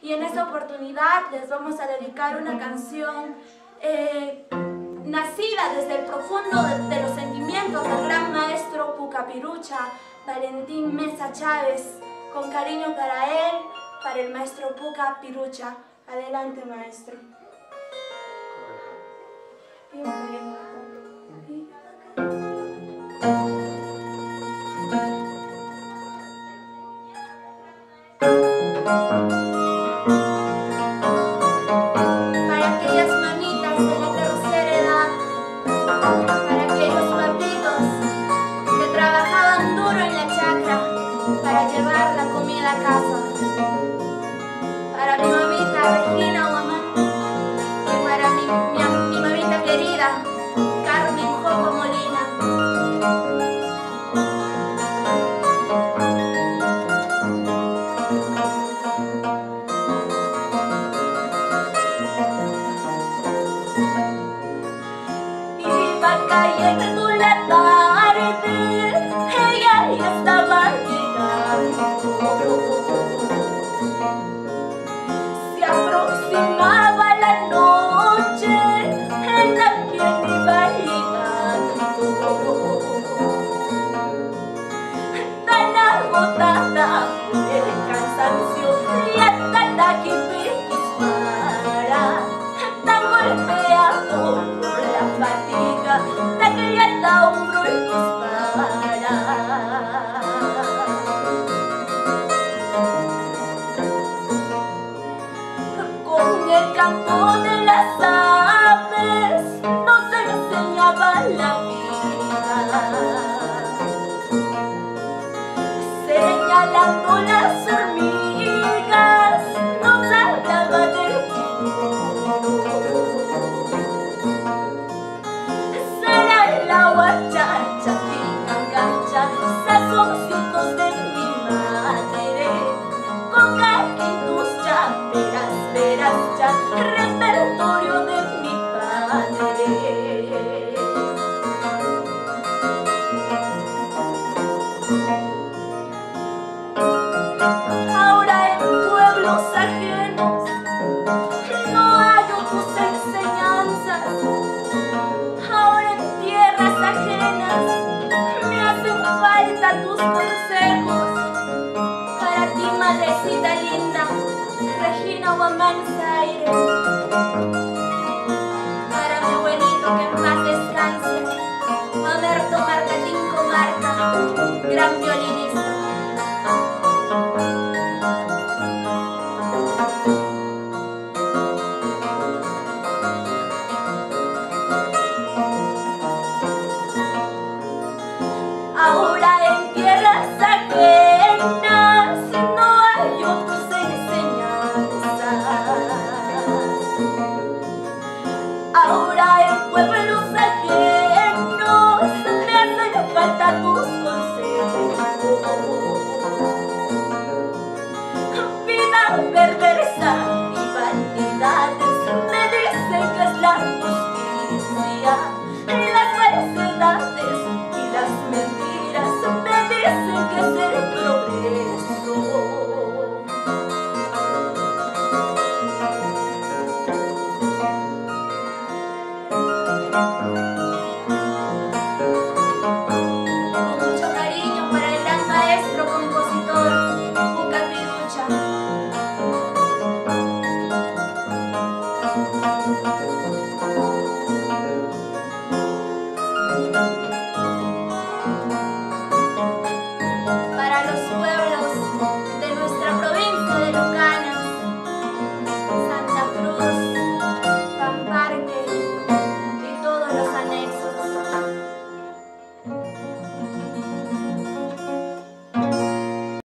Y en esta oportunidad les vamos a dedicar una canción nacida desde el profundo de los sentimientos del gran maestro Pucapirucha, Valentín Meza Chávez, con cariño para él, para el maestro Pucapirucha. Adelante, maestro. Para aquellas mamitas de la tercera edad, para aquellos papitos que trabajaban duro en la chacra para llevar la comida a casa, para mi mamita Regina Guamán y para mi mamita querida Carmen Joco Molina. Iba cayendo la tarde, ella ya estaba llegando. Se aproximaba la noche, él también iba llegando. Tan agotada por el cansancio y hasta la que dispara, tan golpeado por la fatiga de que ya da hombro y dispara. Con el canto de las aves no se enseñaba la vida, señalando las hormigas nos hablaba del futuro. Será la guachacha, picancacha, sazoncitos de mi madre, con caquitos ya verás ya, repertorio de mi padre. Ahora en pueblos ajenos no hallo tus enseñanzas, ahora en tierras ajenas me hacen falta tus consejos. Para ti, madrecita linda, Regina Guamán Zaire. Para mi abuelito que en paz descanse, Mamerto Marcatín Comarca, gran violinista. Ahora en tierras ajenas no hay tus enseñanzas, ahora en pueblos ajenos me hacen falta tus consejos. Vida